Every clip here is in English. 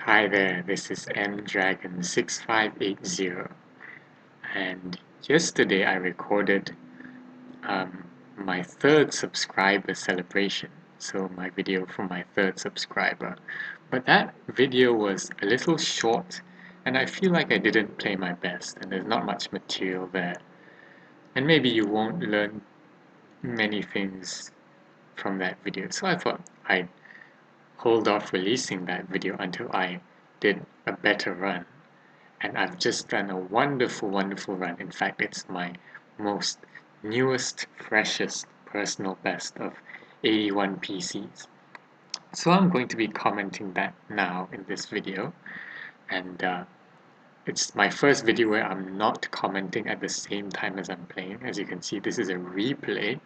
Hi there, this is mdragon6580, and yesterday I recorded my third subscriber celebration, so my video for my third subscriber. But that video was a little short, and I feel like I didn't play my best, and there's not much material there. And maybe you won't learn many things from that video, so I thought I'd hold off releasing that video until I did a better run. And I've just done a wonderful run. In fact, it's my most newest, freshest personal best of 81 PCs. So I'm going to be commenting that now in this video, and it's my first video where I'm not commenting at the same time as I'm playing. As you can see, this is a replay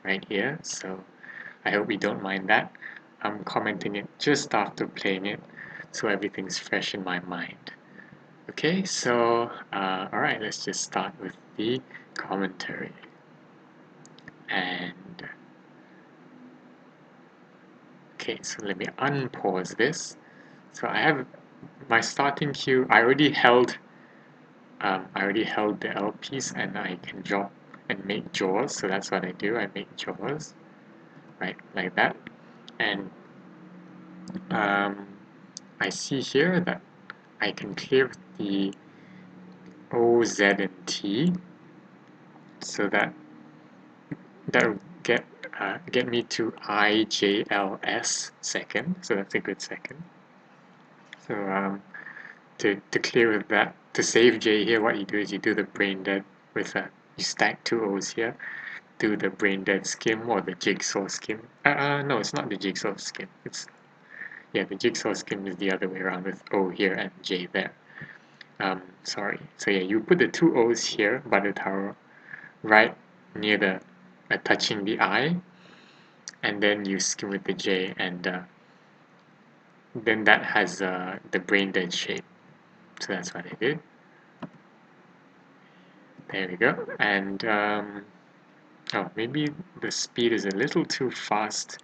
right here, so I hope you don't mind that. I'm commenting it just after playing it, so everything's fresh in my mind. Okay, so alright, let's just start with the commentary. And okay, so let me unpause this. So I have my starting queue. I already held the L piece, and I can drop and make jaws. So that's what I do. I make jaws, right, like that. And I see here that I can clear the O, Z, and T, so that will get me to IJLS second, so that's a good second. So to clear with that, to save J here, what you do is you do the brain dead with you stack two O's here, do the brain dead skim or the jigsaw skim. No, it's not the jigsaw skim. The jigsaw skim is the other way around with O here and J there. Sorry. So yeah, you put the two O's here by the tower, right near the touching the I, and then you skim with the J, and then that has the brain dead shape. So that's what I did. There we go. And oh, maybe the speed is a little too fast.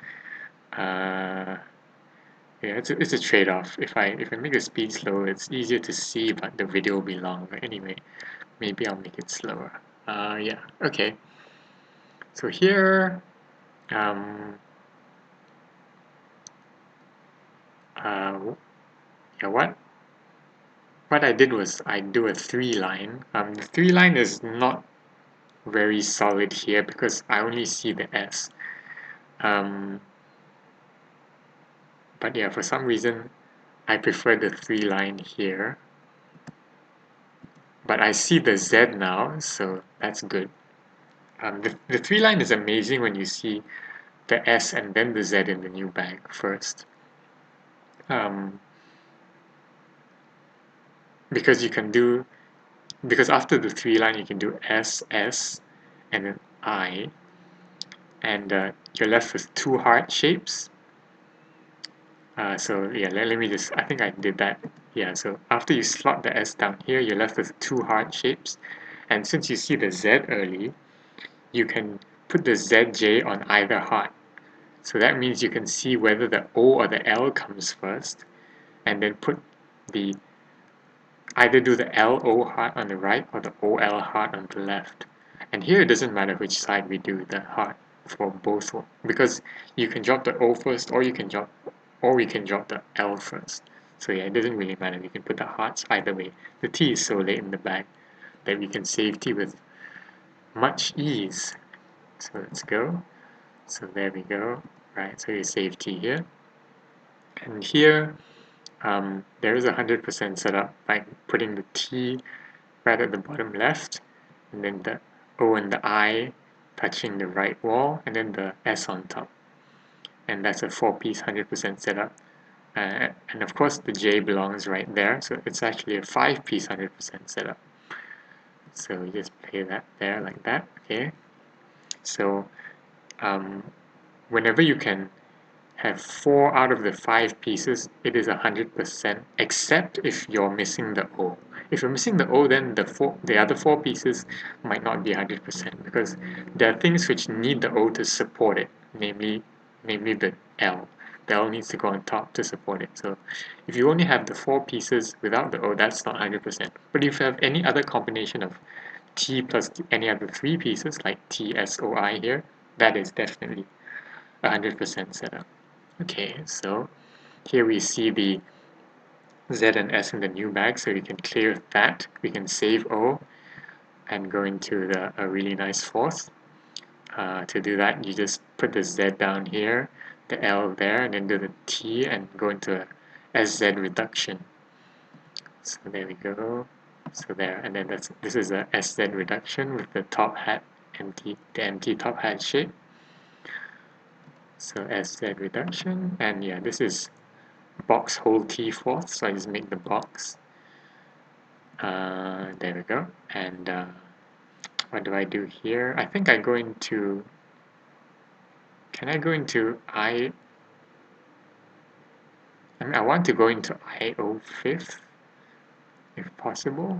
Yeah, it's a trade-off. If I make the speed slower, it's easier to see, but the video will be longer anyway. Maybe I'll make it slower. Yeah. Okay. So here, yeah, what I did was I do a 3-line. The 3-line is not very solid here because I only see the S. But yeah, for some reason I prefer the 3-line here. But I see the Z now, so that's good. The 3-line is amazing when you see the S and then the Z in the new bag first. Because after the 3-line you can do S, S, and then I, and you're left with two heart shapes. So yeah, let me just, I think I did that. Yeah, so after you slot the S down here, you're left with two heart shapes. And since you see the Z early, you can put the ZJ on either heart. So that means you can see whether the O or the L comes first, and then put either do the LO heart on the right or the OL heart on the left. And here it doesn't matter which side we do the heart for both, because you can drop the O first, or we can drop the L first. So yeah, it doesn't really matter. We can put the hearts either way. The T is so late in the bag that we can save T with much ease. So let's go. So there we go. Right, so you save T here. And here, there is 100% setup by putting the T right at the bottom left, and then the O and the I touching the right wall, and then the S on top. And that's a 4-piece 100% setup. And of course the J belongs right there, so it's actually a 5-piece 100% setup. So we just play that there like that, okay? So whenever you can have 4 out of the 5 pieces, it is 100%, except if you're missing the O. If you're missing the O, then the other 4 pieces might not be 100%, because there are things which need the O to support it, namely the L. the L needs to go on top to support it. So if you only have the 4 pieces without the O, that's not 100%. But if you have any other combination of T plus any other 3 pieces, like TSOI here, that is definitely 100% setup. Okay, so here we see the Z and S in the new bag, so we can clear that. We can save O and go into a really nice fourth. To do that, you just put the Z down here, the L there, and then do the T and go into a SZ reduction. So there we go. So there, and then this is a SZ reduction with the top hat empty, the empty top hat shape. So SZ reduction, and yeah, this is box hole T fourth, so I just make the box. There we go. And what do I do here? I think I go into, can I go into I mean, I want to go into IO fifth, if possible.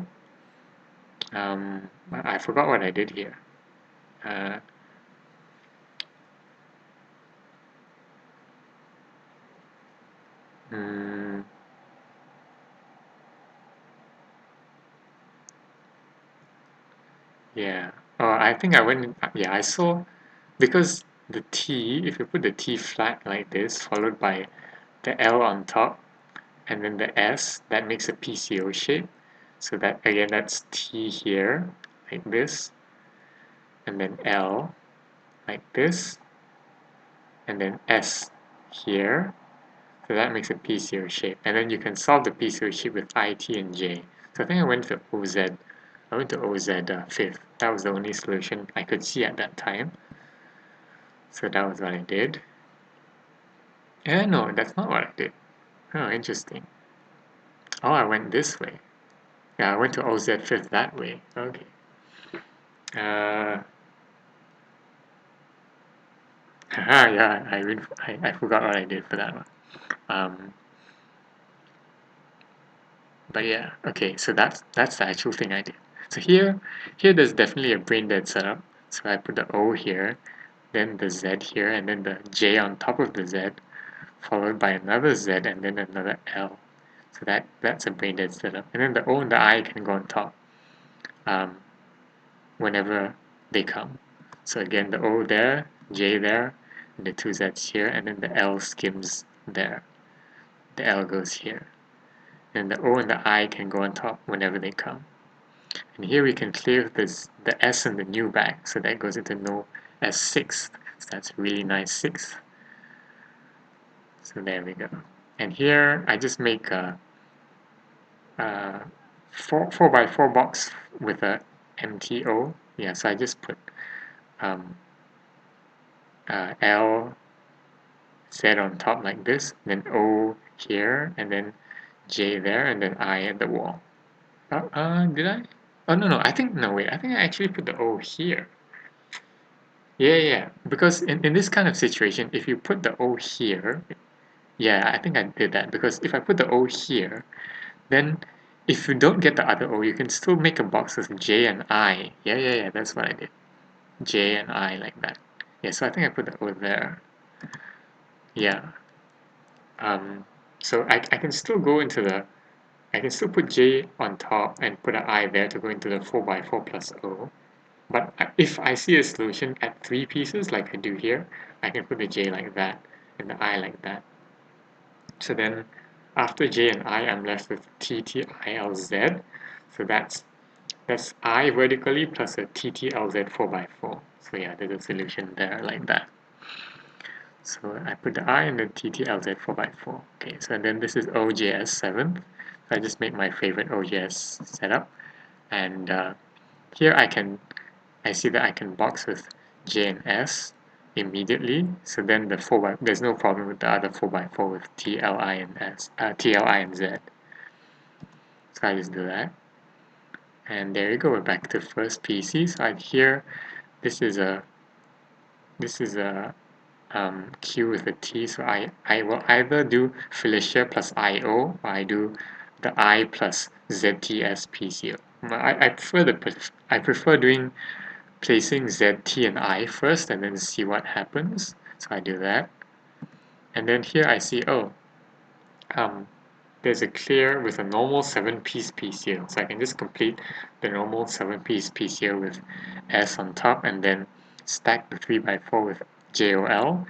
I forgot what I did here. Uh, mm, yeah. Oh, I think I went, yeah, I saw, because the T, if you put the T flat like this, followed by the L on top, and then the S, that makes a PCO shape. So that, again, that's T here, like this, and then L, like this, and then S here. So that makes a PCO shape. And then you can solve the PCO shape with I, T, and J. So I think I went to OZ. I went to OZ fifth. That was the only solution I could see at that time. So that was what I did. No, that's not what I did. Oh, interesting. Oh, I went this way. Yeah, I went to OZ fifth that way. Okay. Yeah, I forgot what I did for that one. Um, but yeah, okay, so that's the actual thing I did. So here there's definitely a brain dead setup. So I put the O here, then the Z here, and then the J on top of the Z, followed by another Z and then another L. So that's a brain dead setup. And then the O and the I can go on top um, whenever they come. So again, the O there, J there, and the two Z's here, and then the L skims there. The L goes here. And the O and the I can go on top whenever they come. And here we can clear the S in the new bag, so that goes into no S6. So that's really nice 6. So there we go. And here I just make a 4 by 4 box with a MTO. Yeah, so I just put um, L Z on top like this, then O here, and then J there, and then I at the wall. Did I? Oh, no, I think, no, wait, I think I actually put the O here. Yeah, because in this kind of situation, if you put the O here, yeah, I think I did that, because if I put the O here, then if you don't get the other O, you can still make a box with J and I. Yeah, that's what I did. J and I like that. Yeah, so I think I put the O there. Yeah. So I can still go into I can still put J on top and put an I there to go into the 4 by 4 plus O. But if I see a solution at 3 pieces like I do here, I can put the J like that and the I like that. So then after J and I, I'm left with T, T, I, L, Z. So that's I vertically plus a T, T, L, Z 4 by 4. So yeah, there's a solution there like that. So I put the I and the T, T, L, Z 4 by 4. Okay, so then this is OJS 7th. So I just make my favorite OJS setup. And here I see that I can box with J and S immediately. So then there's no problem with the other 4 by 4 with T, L, I, and S, T, L, I, and Z. So I just do that. And there you go, we're back to first PC. So here, this is a Q with a T. So I will either do Felicia plus IO, or I do the I plus ZTS PCO. I prefer doing placing Z, T, and I first and then see what happens. So I do that. And then here I see, oh, there's a clear with a normal 7-piece PCL. So I can just complete the normal 7-piece PCL with S on top and then stack the 3x4 with JOL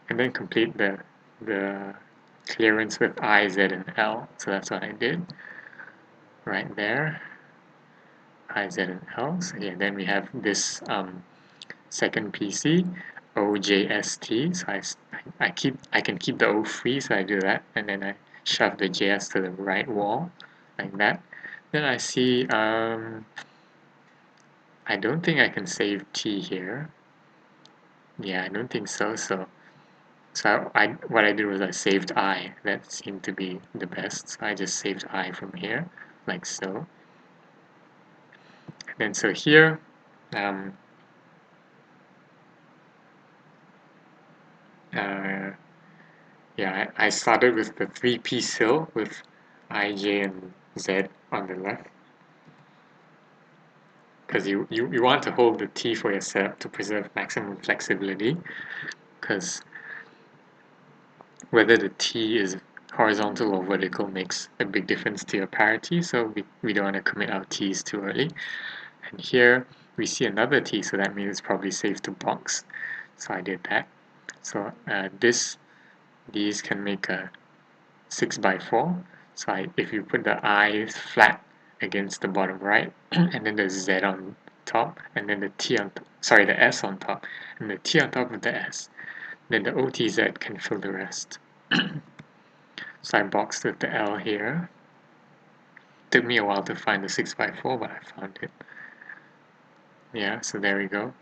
and then complete the clearance with I, Z, and L. So that's what I did right there. I, Z, and L. So yeah, then we have this second PC, OJST. So I can keep the O free, so I do that, and then I shove the JS to the right wall, like that. Then I see I don't think I can save T here. Yeah, I don't think so. So what I did was I saved I. That seemed to be the best. So I just saved I from here, like so. And then so here, yeah, I started with the 3-piece hill with I, J, and Z on the left. Because you want to hold the T for your setup to preserve maximum flexibility. Because whether the T is horizontal or vertical makes a big difference to your parity, so we don't want to commit our T's too early. And here we see another T, so that means it's probably safe to box. So I did that. So these can make a 6x4. So if you put the I flat against the bottom right, and then the Z on top, and then the T on sorry, the S on top, and the T on top of the S, then the OTZ can fill the rest. So I boxed with the L here. Took me a while to find the 6x4, but I found it. Yeah, so there we go.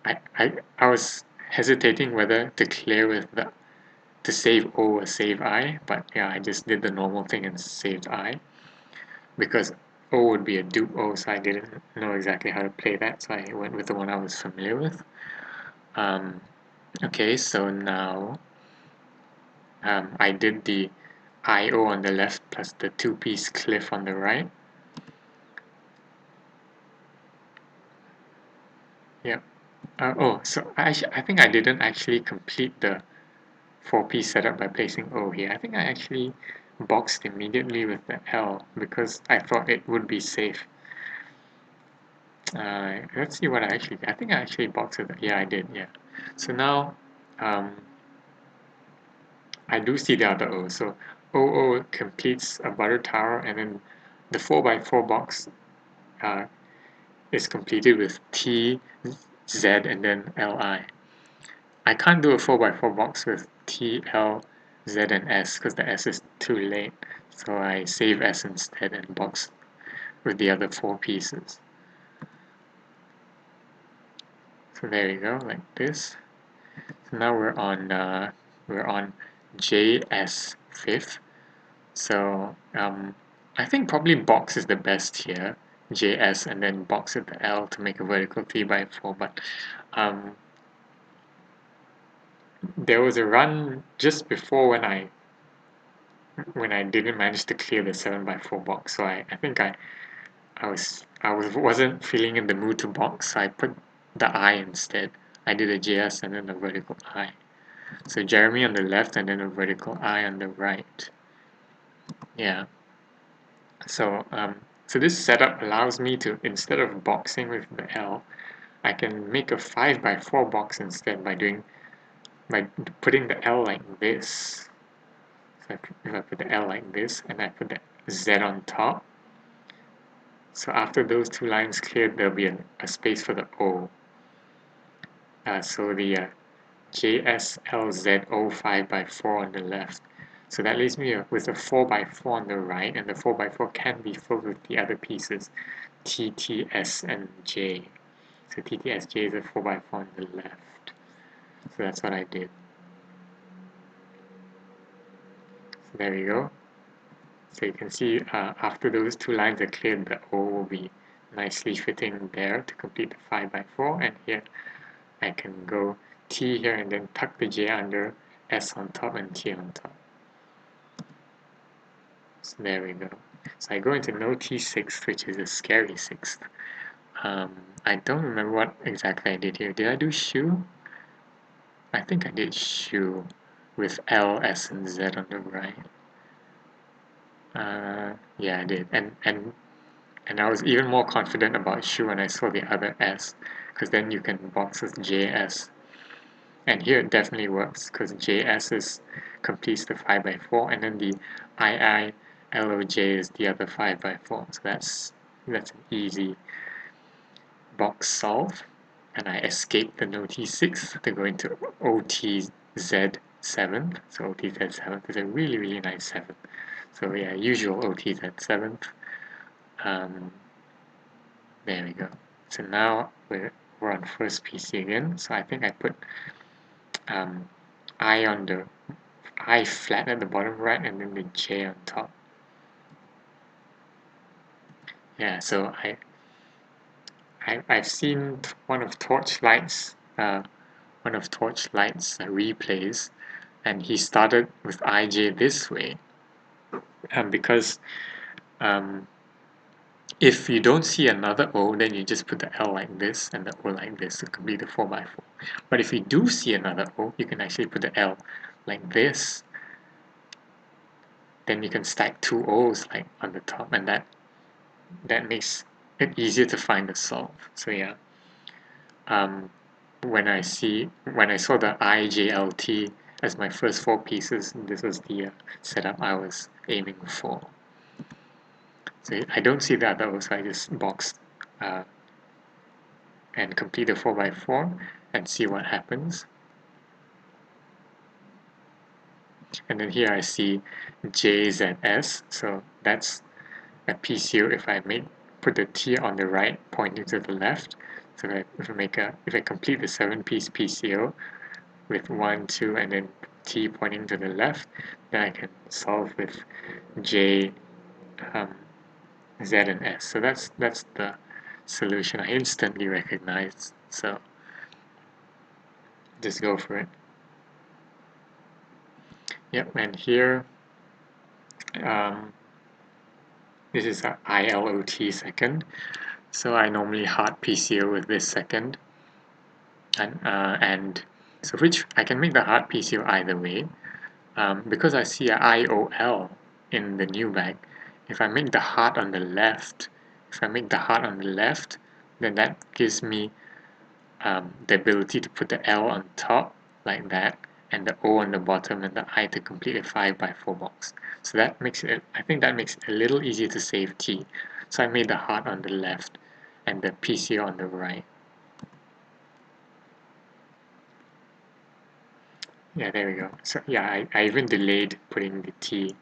I was hesitating whether to clear with the to save O or save I, but yeah, I just did the normal thing and saved I. Because O would be a dupe O, so I didn't know exactly how to play that, so I went with the one I was familiar with. Okay, so now I did the IO on the left plus the 2-piece cliff on the right. Yep. So I think I didn't actually complete the 4-piece setup by placing O here. I think I actually boxed immediately with the L because I thought it would be safe. Let's see what I think I actually boxed it. Yeah, I did. Yeah. So now I do see the other O. So OO completes a butter tower, and then the 4x4 box uh, is completed with T, Z, and then LI. I can't do a 4x4 box with T, L, Z, and S because the S is too late. So I save S instead and box with the other 4 pieces. So there you go, like this. So now we're on JS 5th. So I think probably box is the best here, JS, and then box with the L to make a vertical 3x4. But there was a run just before when I didn't manage to clear the 7x4 box. So I think wasn't feeling in the mood to box. So I put the I instead. I did a JS and then a vertical I. So Jeremy on the left and then a vertical I on the right. Yeah. So so this setup allows me to, instead of boxing with the L, I can make a 5x4 box instead by putting the L like this. So if I put the L like this and I put the Z on top, so after those two lines cleared, there'll be a space for the O. So the JSLZO 5x4 on the left. So that leaves me with a 4x4 on the right, and the 4x4 can be filled with the other pieces, T, T, S, and J. So T, T, S, J is a 4x4 on the left. So that's what I did. So there we go. So you can see after those two lines are cleared, the O will be nicely fitting there to complete the 5x4, and here I can go T here and then tuck the J under, S on top, and T on top. So there we go. So I go into no T6th, which is a scary 6th. I don't remember what exactly I did here. Did I do shoe? I think I did shoe. with L, S, and Z on the right. Yeah, I did. And I was even more confident about Shu when I saw the other S, because then you can box as JS. And here it definitely works, because JS completes the 5x4, and then the IILOJ is the other 5x4. So that's an easy box solve. And I escaped the NOT6 to go into OTZ7th. So OTZ7th is a really, really nice 7th. So yeah, usual OTZ7th. There we go. So now we're on first PC again. So I think I put I on the I flat at the bottom right and then the J on top. Yeah, so I've seen one of Torchlight's replays, and he started with IJ this way, because if you don't see another O, then you just put the L like this and the O like this. It could be the 4x4. But if you do see another O, you can actually put the L like this. Then you can stack two O's like on the top, and that makes it easier to find the solve. So yeah, when I saw the IJLT as my first four pieces, this was the setup I was aiming for. So I don't see the other, so I just boxed and complete the 4x4 and see what happens. And then here I see JZS, so that's a PCO if I put the T on the right pointing to the left. So if I complete the 7-piece PCO with 1, 2, and then T pointing to the left, then I can solve with J, Z, and S. So that's the solution I instantly recognized. So just go for it. Yep, and here this is a ILOT second. So I normally hard PCO with this second, and so which I can make the hard PCO either way. Because I see a IOL in the new bag, if I make the heart on the left, then that gives me the ability to put the L on top like that, and the O on the bottom, and the I to complete a 5x4 box. So that makes it, I think that makes it a little easier to save T. So I made the heart on the left and the PCO on the right. Yeah, there we go. So yeah, I even delayed putting the T,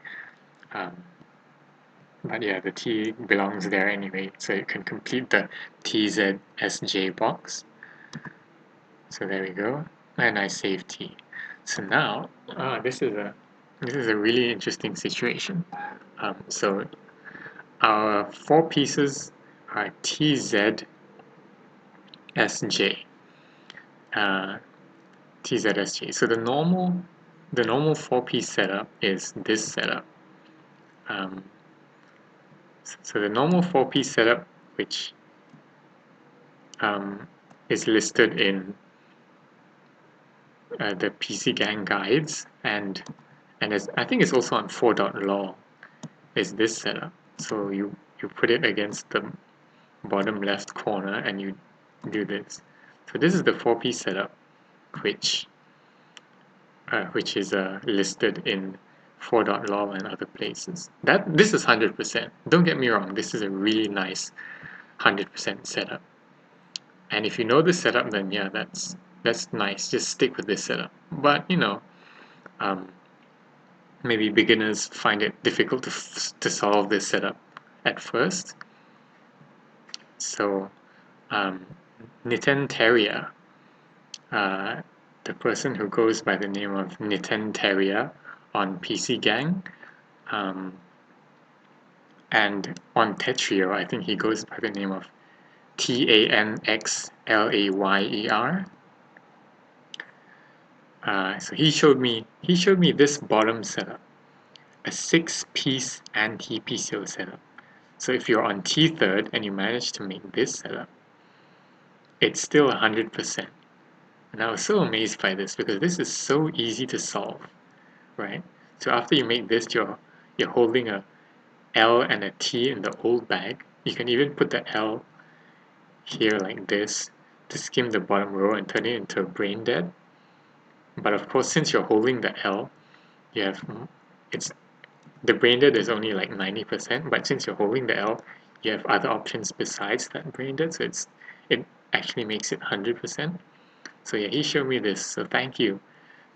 but yeah, the T belongs there anyway, so you can complete the TZSJ box. So there we go, and I save T. So now, this is a really interesting situation. So our four pieces are TZSJ. TZSJ. So the normal 4-piece setup is this setup. So the normal 4-piece setup, which is listed in the PC Gang guides, and I think it's also on 4.law, is this setup. So you put it against the bottom left corner and you do this. So this is the 4-piece setup, which is listed in 4.law and other places. This is 100%. Don't get me wrong, this is a really nice 100% setup. And if you know the setup, then yeah, that's nice. Just stick with this setup. But you know, maybe beginners find it difficult to solve this setup at first. So Nitenteria, the person who goes by the name of Nitenteria on PC Gang, and on Tetrio, I think he goes by the name of TANXLAYER. So he showed me this bottom setup, a 6-piece anti-PCO setup. So if you're on T3rd and you manage to make this setup, it's still 100%. And I was so amazed by this because this is so easy to solve. right? So after you make this, you're holding a L and a T in the old bag. You can even put the L here like this to skim the bottom row and turn it into a brain dead. But of course, since you're holding the L, you have it's the brain dead is only like 90%, but since you're holding the L, you have other options besides that brain dead, so it actually makes it 100%. So yeah, he showed me this. So thank you,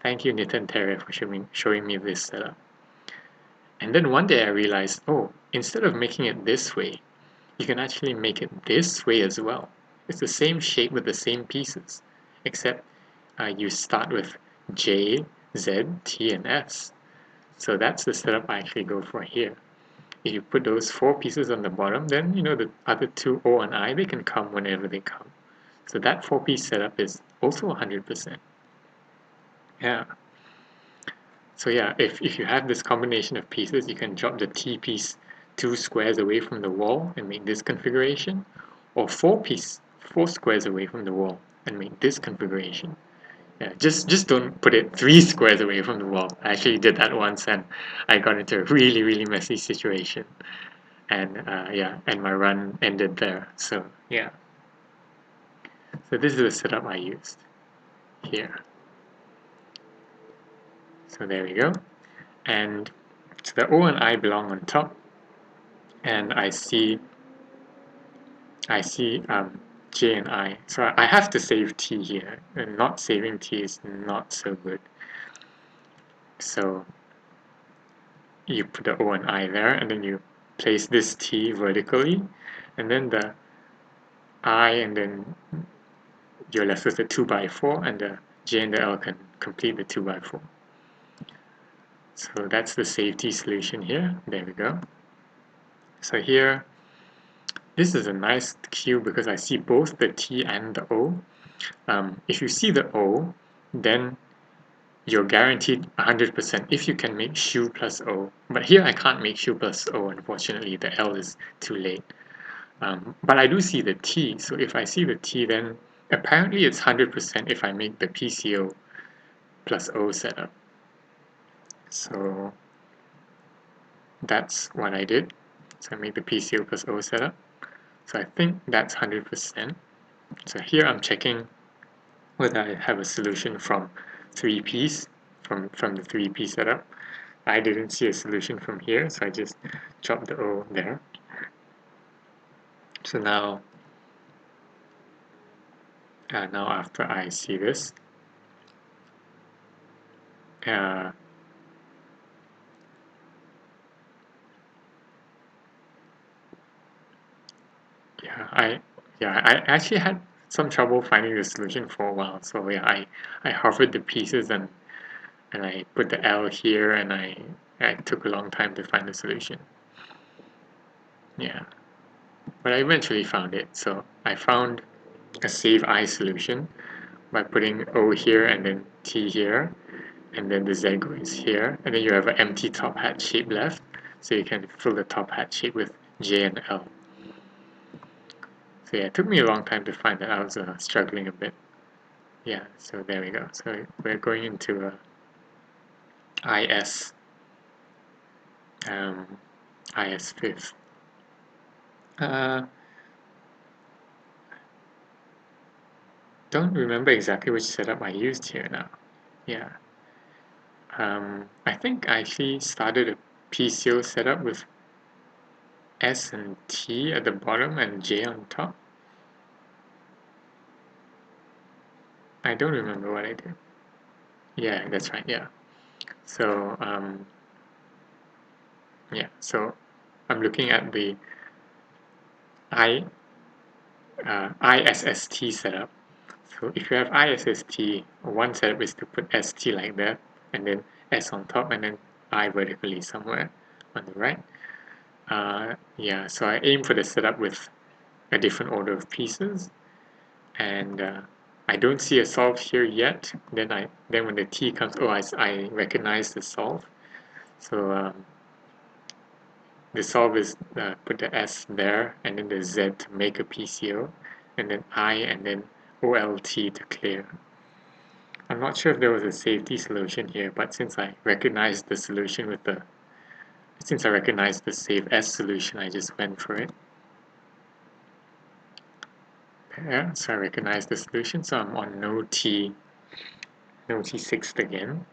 Nitin Terra, for showing me this setup. And then one day I realized, oh, instead of making it this way, you can actually make it this way as well. It's the same shape with the same pieces, except you start with J, Z, T, and S. So that's the setup I actually go for here. If you put those 4 pieces on the bottom, then you know the other 2 O and I, they can come whenever they come. So that 4-piece setup is also 100%. Yeah. So yeah, if you have this combination of pieces, you can drop the T piece 2 squares away from the wall and make this configuration, or 4 squares away from the wall and make this configuration. Yeah, just don't put it 3 squares away from the wall. I actually did that once and I got into a really messy situation. And yeah, and my run ended there. So yeah, so this is the setup I used here. So there we go. And so the O and I belong on top, and I see J and I. So I have to save T here, and not saving T is not so good. So you put the O and I there, and then you place this T vertically, and then the I, and then you're left with the 2x4, and the J and the L can complete the 2x4. So that's the safety solution here. There we go. So here, this is a nice cube because I see both the T and the O. If you see the O, then you're guaranteed 100% if you can make SHU plus O. But here I can't make SHU plus O, unfortunately. The L is too late. But I do see the T. So if I see the T, then apparently it's 100% if I make the PCO plus O setup. So that's what I did. So I made the PCO plus O setup. So I think that's 100%. So here I'm checking whether I have a solution from 3Ps, from the 3P setup. I didn't see a solution from here, so I just dropped the O there. So now after I see this, uh, I actually had some trouble finding the solution for a while. So yeah, I hovered the pieces and I put the L here, and I took a long time to find the solution. Yeah, but I eventually found it. So I found a save I solution by putting O here and then T here, and then the Z goes here, and then you have an empty top hat shape left, so you can fill the top hat shape with J and L. So yeah, it took me a long time to find that. I was struggling a bit. Yeah, so there we go. So we're going into IS, IS 5th. Don't remember exactly which setup I used here now. Yeah. I think I actually started a PCO setup with S and T at the bottom and J on top. I don't remember what I did. Yeah, that's right, yeah. So, yeah, so I'm looking at the ISST setup. So if you have ISST, one setup is to put ST like that, and then S on top, and then I vertically somewhere on the right. Yeah, so I aim for the setup with a different order of pieces, and I don't see a solve here yet. Then when the T comes, oh, I recognize the solve. So the solve is put the S there, and then the Z to make a PCO, and then I, and then OLT to clear. I'm not sure if there was a safety solution here, but since I recognized the solution with the since I recognized the save S solution, I just went for it. Yeah, so I recognize the solution, so I'm on no T6th again.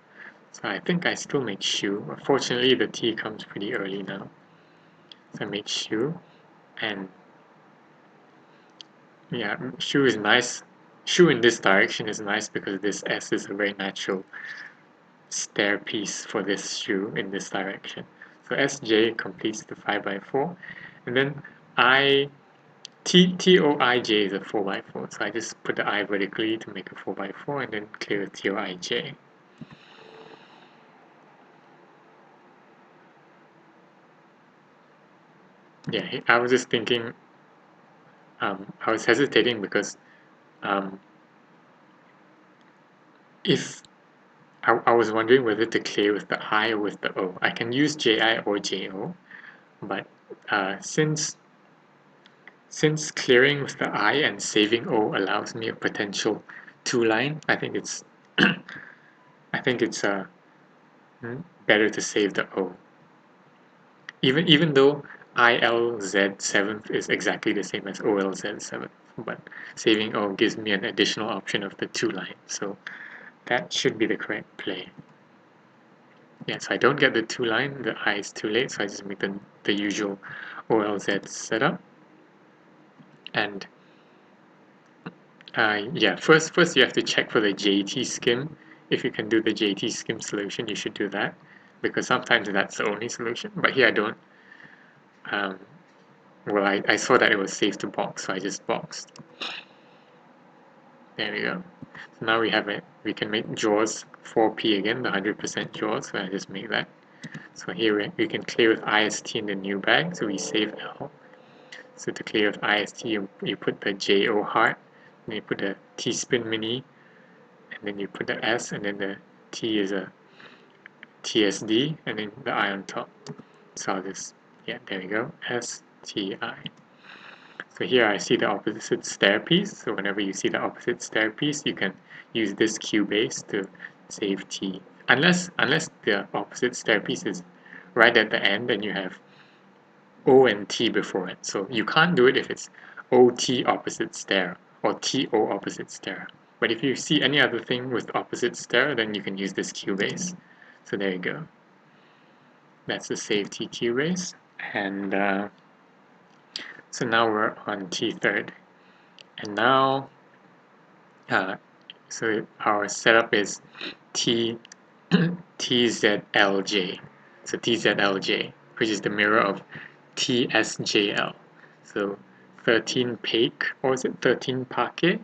So I think I still make shoe. Unfortunately, the T comes pretty early now. So I make shoe, and yeah, shoe is nice. Shoe in this direction is nice because this S is a very natural stair piece for this shoe in this direction. So SJ completes the 5x4, and then TOIJ is a 4x4, so I just put the I vertically to make a 4x4 and then clear with TOIJ. Yeah, I was just thinking, I was hesitating because um, if I was wondering whether to clear with the I or with the O. I can use JI or JO, but since clearing with the I and saving O allows me a potential 2-line, I think it's I think it's better to save the O. Even though ILZ 7th is exactly the same as OLZ 7th, but saving O gives me an additional option of the 2-line, so that should be the correct play. Yeah, so I don't get the 2-line, the I is too late, so I just make the usual OLZ setup. And yeah, first you have to check for the JT skim. If you can do the JT skim solution, you should do that, because sometimes that's the only solution, but here I don't. Well, I saw that it was safe to box, so I just boxed. There we go. So now we have it. We can make jaws 4p again, the 100% jaws, so I just make that. So here we can clear with IST in the new bag, so we save L. So to clear with IST, you put the JO heart, then you put the T spin mini, and then you put the S, and then the T is a TSD, and then the I on top. So I'll just, yeah, there we go, STI. So here I see the opposite stair piece, so whenever you see the opposite stair piece, you can use this Cubase to save T. Unless the opposite stair piece is right at the end and you have O and T before it. So you can't do it if it's OT opposite stair or TO opposite stair. But if you see any other thing with opposite stair, then you can use this Cubase. So there you go. That's the save T Cubase. And so now we're on T3rd. And now, so our setup is T TZLJ. So TZLJ, which is the mirror of TSJL. So 13 Paik, or is it 13 Pake?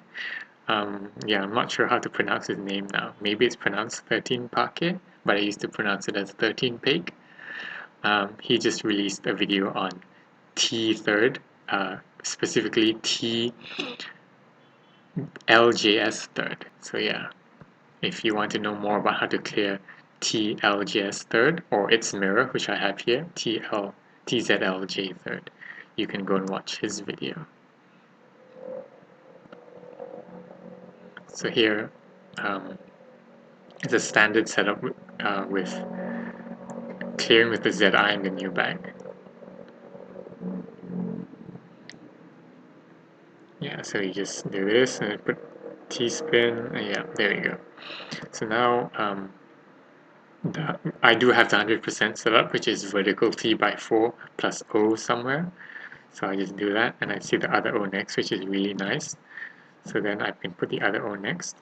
Yeah, I'm not sure how to pronounce his name now. Maybe it's pronounced 13 Pake, but I used to pronounce it as 13 Paik. He just released a video on T3rd, specifically TLJS 3rd. So yeah, if you want to know more about how to clear TLJS 3rd or its mirror, which I have here, TZLJ 3rd, you can go and watch his video. So here is a standard setup with clearing with the ZI in the new bag. Yeah, so you just do this and put T-spin, yeah, there you go. So now I do have the 100% set up, which is vertical T by 4 plus O somewhere. So I just do that, and I see the other O next, which is really nice. So then I can put the other O next,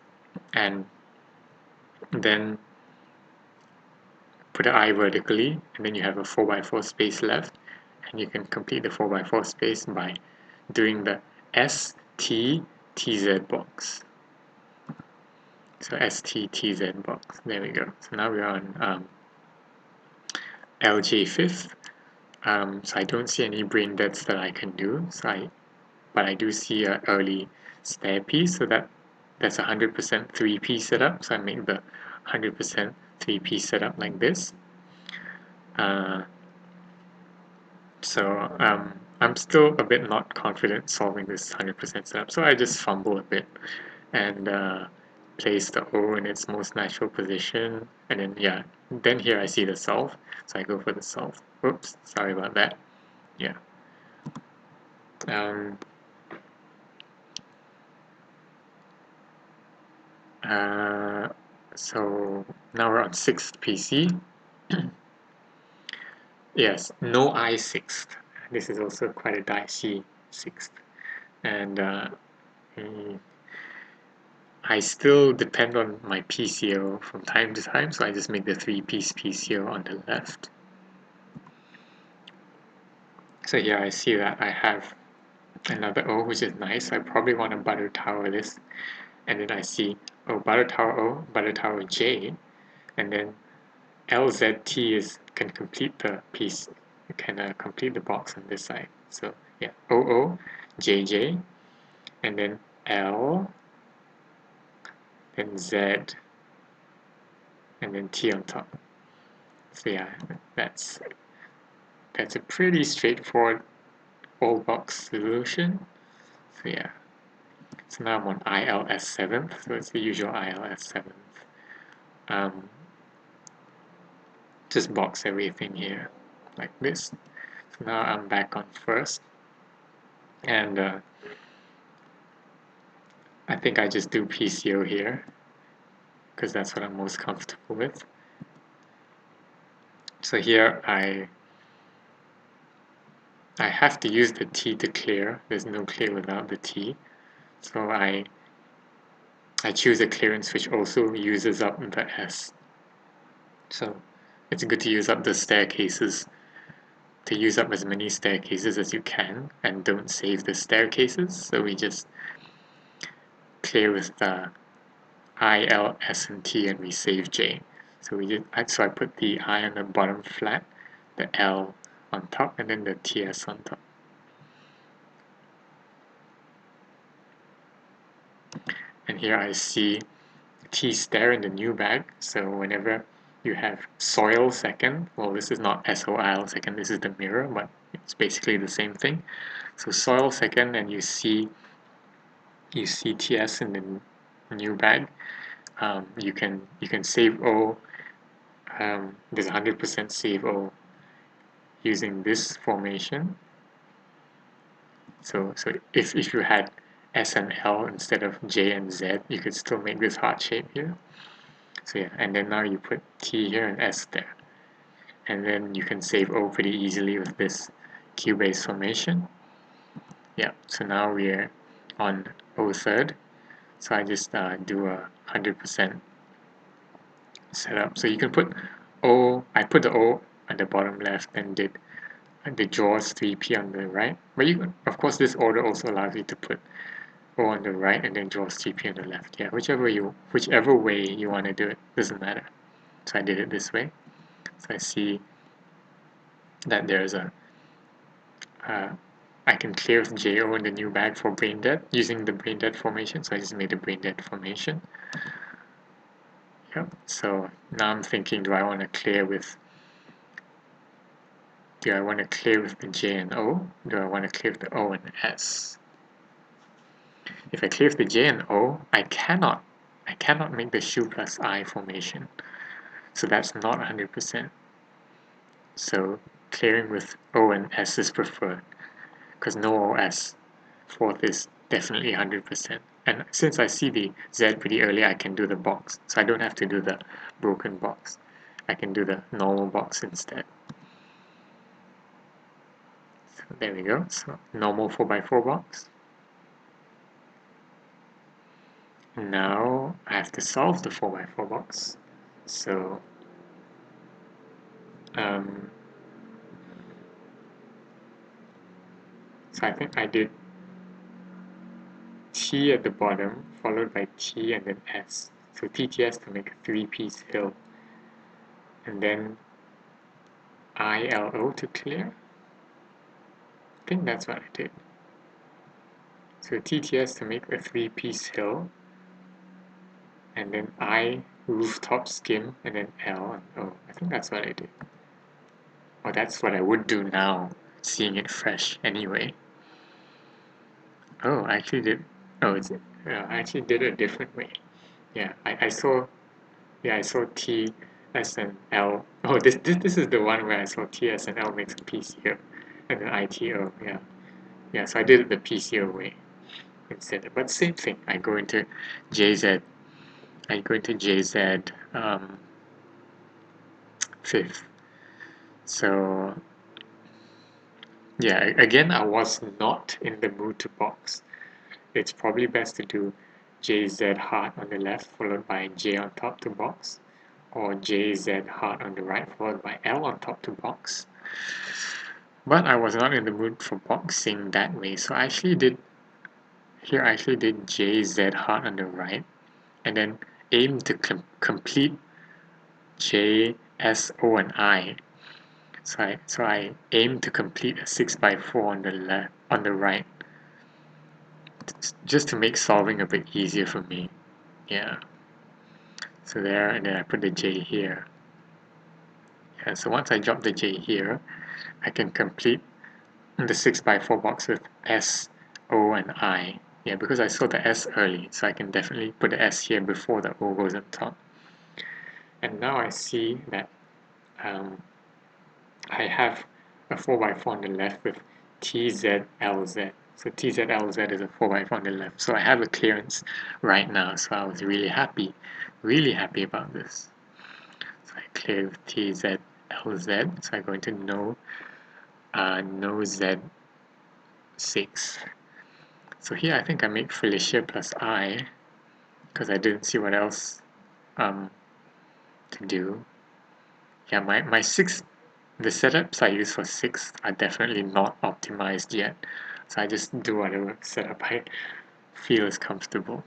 and then put the I vertically, and then you have a 4x4 space left, and you can complete the 4x4 space by doing the STTZ box. So STTZ box, there we go. So now we're on LJ 5th. So I don't see any brain deads that I can do, but I do see an early stair piece, so that's 100% 3P setup, so I make the 100% 3P setup like this. So I'm still a bit not confident solving this 100% setup, so I just fumble a bit, and place the O in its most natural position, and then yeah, then here I see the solve, so I go for the solve. Oops, sorry about that. Yeah. Um, uh, so now we're on 6th PC. Yes, no I6th. This is also quite a dicey 6th. And I still depend on my PCO from time to time, so I just make the 3-piece PCO on the left. So here I see that I have another O, which is nice. I probably want to butter tower this. And then I see, oh, butter tower O, butter tower J, and then LZT can complete the piece, can complete the box on this side. So yeah, OO, JJ, and then L, then Z, and then T on top. So yeah, that's a pretty straightforward all box solution. So yeah, so now I'm on ILS 7th, so it's the usual ILS 7th. Just box everything here like this. So now I'm back on first, and I think I just do PCO here because that's what I'm most comfortable with. So here I have to use the T to clear. There's no clear without the T. So I choose a clearance which also uses up the S. So it's good to use up the staircases, to use up as many staircases as you can, and don't save the staircases. So we just clear with the I, L, S, and T, and we save J. So I put the I on the bottom flat, the L on top, and then the TS on top. And here I see T stair in the new bag. So whenever you have soil second, well, this is not SOIL second, this is the mirror, but it's basically the same thing. So soil second, and you see TS in the new bag. You can save O. There's 100% save O using this formation. So if you had S and L instead of J and Z, you could still make this heart shape here. So yeah, and then now you put T here and S there. And then you can save O pretty easily with this Q-base formation. Yeah, so now we're on O third. So I just do a 100% setup. So you can put O, I put the O at the bottom left and did the jaws 3P on the right. But you, of course, this order also allows you to put O on the right and then jaws 3P on the left. Yeah, whichever way you want to do it, doesn't matter. So I did it this way. So I see that there's I can clear JO in the new bag for brain dead using the brain dead formation. So I just made the brain dead formation. Yep. So now I'm thinking, do I want to clear with the J and O? Do I want to clear with the O and S? If I clear with the J and O, I cannot make the shoe plus I formation. So that's not 100%. So clearing with O and S is preferred because no OS. Fourth is definitely 100%. And since I see the Z pretty early, I can do the box. So I don't have to do the broken box. I can do the normal box instead. So there we go. So normal 4x4 box. Now I have to solve the 4x4 box. So I think I did T at the bottom, followed by T and then S. So TTS to make a 3-piece hill. And then ILO to clear. I think that's what I did. So TTS to make a 3-piece hill, and then I rooftop skim, and then L and O. I think that's what I did. Or that's what I would do now, seeing it fresh anyway. Oh, I actually did. Oh, I actually did it a different way. Yeah, I saw. Yeah, I saw T, S, and L. Oh, this is the one where I saw T, S, and L makes a PCO, and then ITO. Yeah, yeah. So I did it the PCO way instead. But same thing. I go into JZ. I go into JZ fifth. So yeah, again, I was not in the mood to box. It's probably best to do JZ hard on the left, followed by J on top to box, or JZ hard on the right, followed by L on top to box. But I was not in the mood for boxing that way, so I actually did JZ hard on the right, and then aim to complete J, S, O, and I. So I aim to complete a 6x4 on the left, on the right, just to make solving a bit easier for me. Yeah. So there, and then I put the J here. Yeah, so once I drop the J here, I can complete the 6x4 box with S, O, and I. Yeah, because I saw the S early, so I can definitely put the S here before the O goes on top. And now I see that I have a 4x4 on the left with TZLZ. So TZLZ is a 4x4 on the left. So I have a clearance right now. So I was really happy about this. So I clear with TZLZ. So I go into no Z6. So here I think I make Felicia plus I because I didn't see what else to do. Yeah, my 6, the setups I use for 6 are definitely not optimized yet. So I just do whatever setup I feel is comfortable.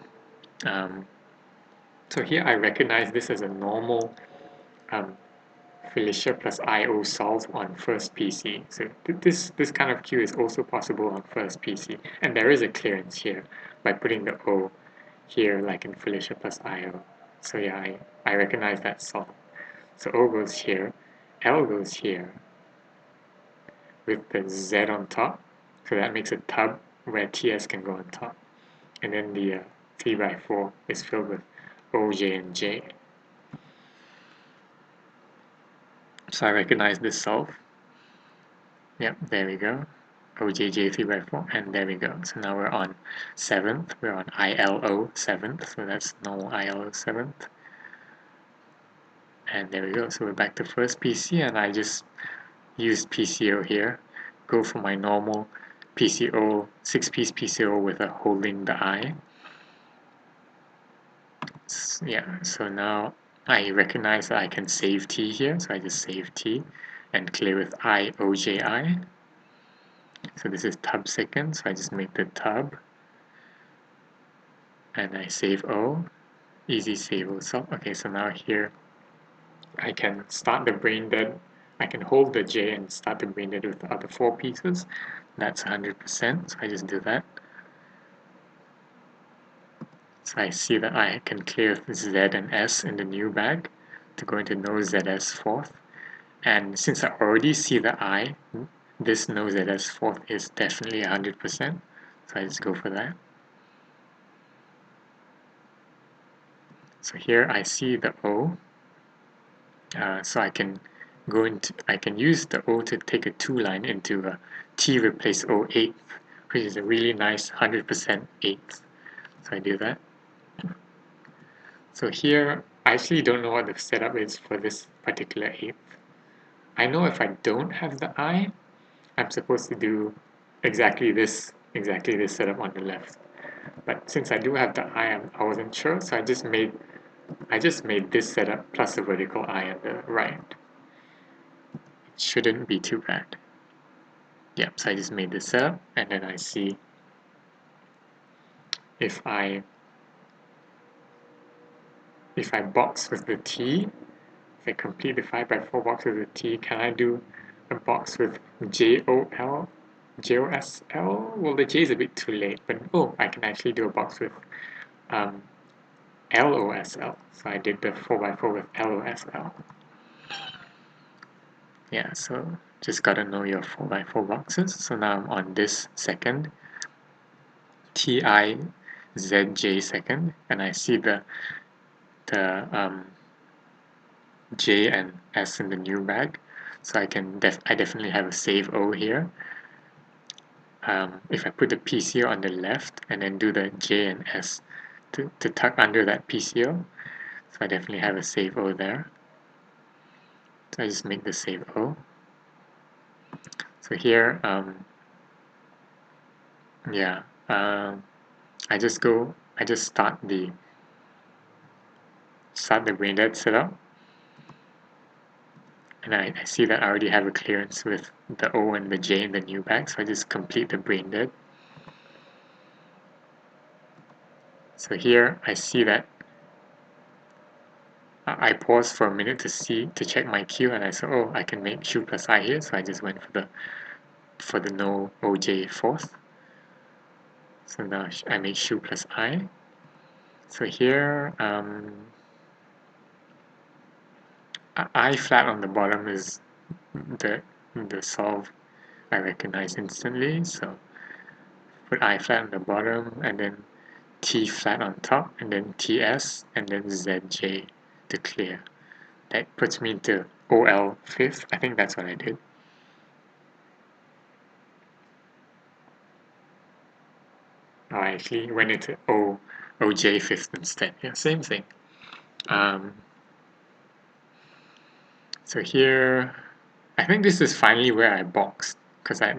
So here I recognize this as a normal Felicia plus IO solve on first PC. So this kind of queue is also possible on first PC. And there is a clearance here by putting the O here like in Felicia plus IO. So yeah, I recognize that solve. So O goes here, L goes here with the Z on top. So that makes a tub where TS can go on top. And then the 3x4 is filled with O, J, and J. So I recognize this solve. Yep, there we go. OJJ 3x4, and there we go. So now we're on 7th. We're on ILO 7th, so that's normal ILO 7th. And there we go. So we're back to first PC, and I just used PCO here. Go for my normal PCO, 6-piece PCO with a holding the I. Yeah, so now I recognize that I can save T here, so I just save T and clear with IOJI. So this is tub second, so I just make the tub and I save O, easy save O. So okay, so now here I can start the brain dead. I can hold the J and start the brain dead with the other 4 pieces. That's 100%, so I just do that. So I see that I can clear Z and S in the new bag to go into no ZS fourth. And since I already see the I, this no ZS fourth is definitely 100%. So I just go for that. So here I see the O. So I can use the O to take a 2 line into a T replace O 8th, which is a really nice 100% 8th. So I do that. So here, I actually don't know what the setup is for this particular 8th. I know if I don't have the I, I'm supposed to do exactly this setup on the left. But since I do have the I wasn't sure, so I just made this setup plus the vertical I on the right. It shouldn't be too bad. Yep, so I just made this setup, and then I see if I box with the T, if I complete the 5x4 box with the T, can I do a box with JOL? JOSL? Well, the J is a bit too late, but oh, I can actually do a box with LOSL. So I did the 4x4 with LOSL. Yeah, so just gotta know your 4x4 boxes. So now I'm on this second, TIZJ second, and I see the the J and S in the new bag. So I definitely have a save O here. If I put the PCO on the left and then do the J and S to tuck under that PCO, so I definitely have a save O there. So I just make the save O. So here, yeah, I just start the brain dead setup, and I see that I already have a clearance with the O and the J in the new bag, so I just complete the brain dead. So here I see that I paused for a minute to check my queue, and I saw, oh, I can make Q plus I here, so I just went for the no OJ fourth. So now I make Q plus I. So here I flat on the bottom is the solve I recognize instantly. So put I flat on the bottom and then T flat on top and then TS and then ZJ to clear. That puts me into OL fifth. I think that's what I did. Oh, I actually went into OJ fifth instead. Yeah, same thing. So here, I think this is finally where I boxed because I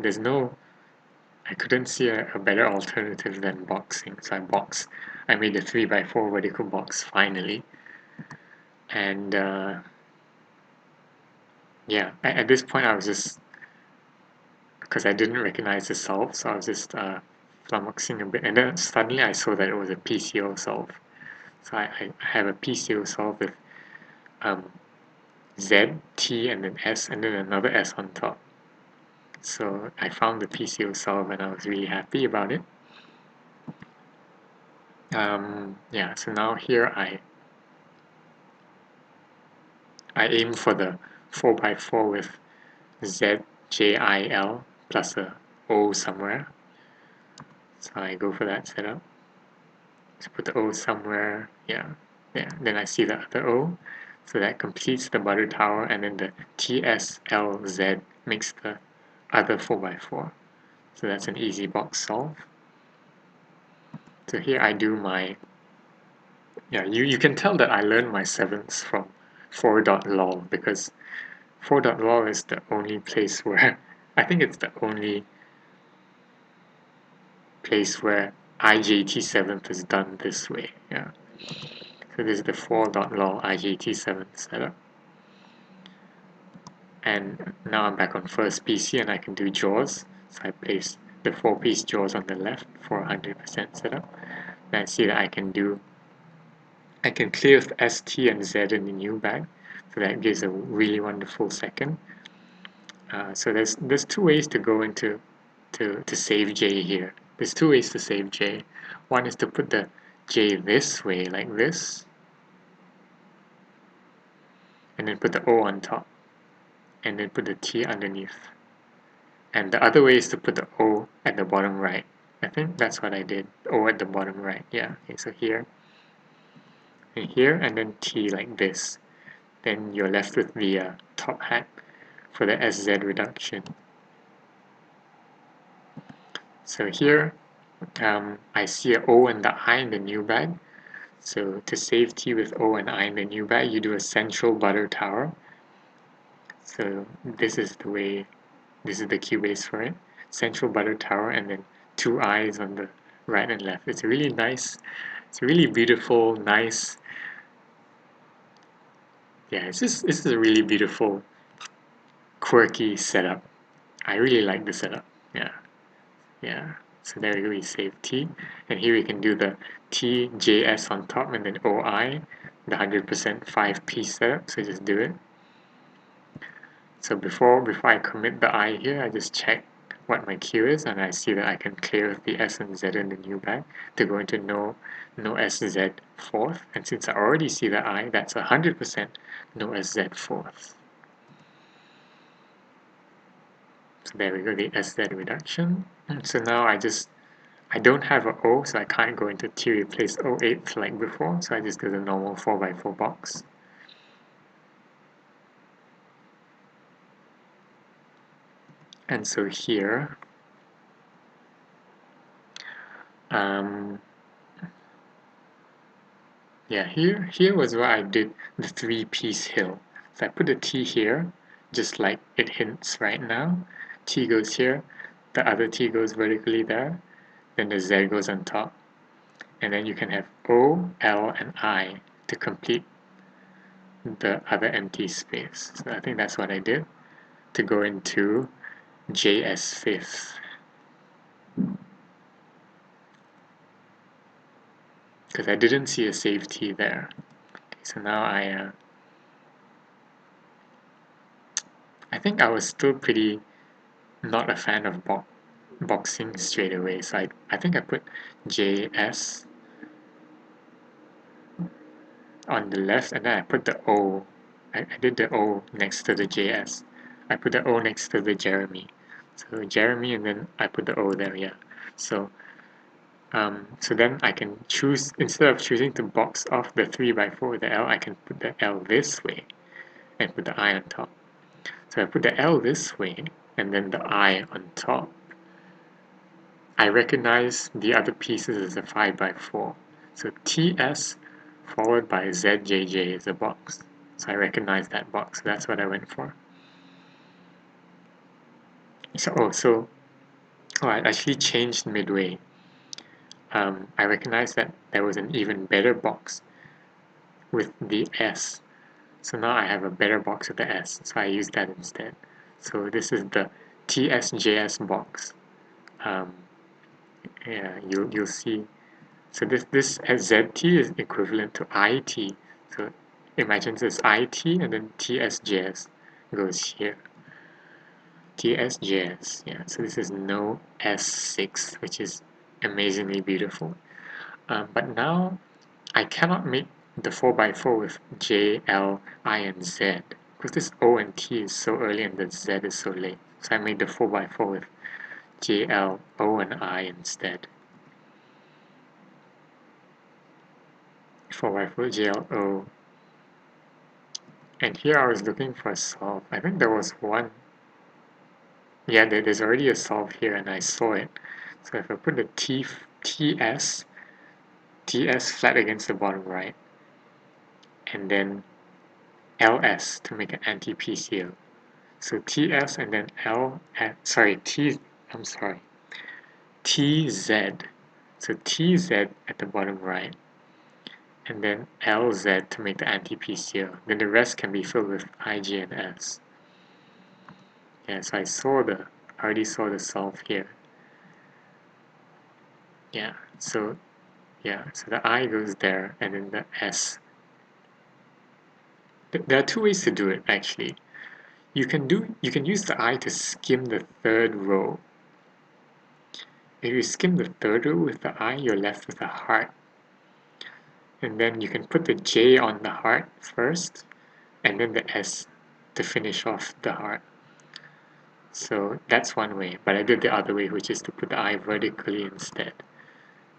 couldn't see a better alternative than boxing. So I boxed. I made the 3x4 vertical box finally, and yeah, at this point I was just because I didn't recognize the solve, so I was just flummoxing a bit, and then suddenly I saw that it was a PCO solve. So I have a PCO solve with Z, T, and then S, and then another S on top. So I found the PCO solve, and I was really happy about it. Yeah, so now here I aim for the 4x4 with Z, J, I, L plus a O somewhere. So I go for that setup. Just put the O somewhere. Yeah. Then I see the other O. So that completes the butter tower, and then the TSLZ makes the other 4x4. So that's an easy box solve. So here I do my, yeah, you can tell that I learned my sevens from 4.lol because 4.lol is the only place where, I think it's the only place where IJT7th is done this way. Yeah. So this is the 4.lol IJT7 setup. And now I'm back on first PC and I can do jaws. So I place the 4-piece jaws on the left for 100% setup. And I see that I can clear with ST and Z in the new bag. So that gives a really wonderful second. So there's two ways to go into to save J here. There's two ways to save J. One is to put the J this way, like this, and then put the O on top, and then put the T underneath. And the other way is to put the O at the bottom right. I think that's what I did. O at the bottom right. Yeah. Okay, so here and here, and then T like this. Then you're left with the top hat for the SZ reduction. So here, I see an O and the I in the new bag. So to save T with O and I in the new bag, you do a central butter tower. So this is the Cubase for it. Central butter tower and then two eyes on the right and left. It's really nice. It's really beautiful, nice. Yeah, it's a really beautiful, quirky setup. I really like the setup. Yeah, yeah. So there we go, we save T. And here we can do the TJS on top and then OI, the 100% 5-piece setup. So just do it. So before I commit the I here, I just check what my queue is, and I see that I can clear with the S and Z in the new bag to go into no SZ fourth. And since I already see the I, that's 100% no SZ fourth. So there we go, the SZ reduction. And so now I I don't have an O, so I can't go into T replace O8 like before, so I just do the normal 4x4 box. And so here, yeah, here was where I did the 3-piece hill. So I put the T here, just like it hints right now. T goes here, the other T goes vertically there, then the Z goes on top. And then you can have O, L, and I to complete the other empty space. So I think that's what I did to go into JS fifth. Because I didn't see a save T there. Okay, so now I think I was still pretty not a fan of boxing straight away. So I think I put JS on the left and then I put the O. I did the O next to the JS. I put the O next to the Jeremy. So Jeremy and then I put the O there, yeah. So so then I can choose, instead of choosing to box off the 3x4 with the L, I can put the L this way and put the I on top. So I put the L this way and then the I on top. I recognize the other pieces as a 5x4. So TS followed by ZJJ is a box. So I recognize that box. So that's what I went for. So I actually changed midway. I recognized that there was an even better box with the S. So now I have a better box with the S. So I use that instead. So this is the TSJS box. Yeah, you'll see. So this ZT is equivalent to IT. So imagine this IT and then TSJS goes here. TSJS, yeah. So this is no S6, which is amazingly beautiful. But now I cannot make the 4x4 with J, L, I, and Z because this O and T is so early and the Z is so late. So I made the 4x4 with J, L, O, and I instead. 4x4, J, L, O. And here I was looking for a solve. I think there was one. Yeah, there's already a solve here and I saw it. So if I put the TS flat against the bottom right, and then LS to make an anti-PCO. So TS and then TZ. So TZ at the bottom right, and then LZ to make the anti-PCO. Then the rest can be filled with IG and S. Yeah, so I already saw the solve here. Yeah, so the I goes there, and then the S. There are two ways to do it actually. You can use the I to skim the third row. If you skim the third row with the I, you're left with a heart. And then you can put the J on the heart first, and then the S to finish off the heart. So that's one way, but I did the other way, which is to put the I vertically instead,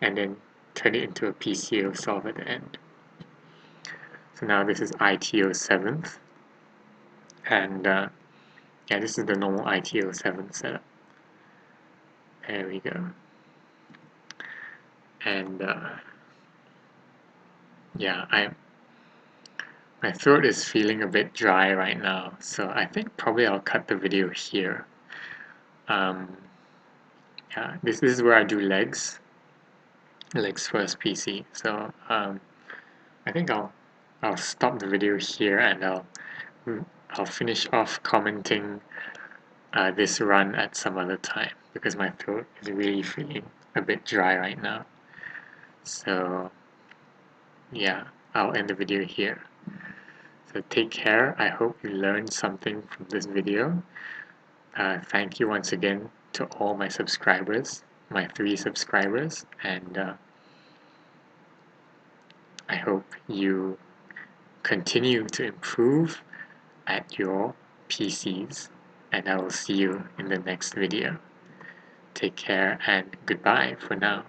and then turn it into a PCO solve at the end. So now this is ITO 7th, and yeah, this is the normal ITO 7th setup. There we go. And yeah, my throat is feeling a bit dry right now, so I think probably I'll cut the video here. Yeah, this is where I do legs first PC. So I think I'll stop the video here and I'll finish off commenting this run at some other time because my throat is really feeling a bit dry right now. So yeah, I'll end the video here. So take care. I hope you learned something from this video. Thank you once again to all my subscribers, my 3 subscribers, and I hope you continue to improve at your PCs, and I will see you in the next video. Take care and goodbye for now.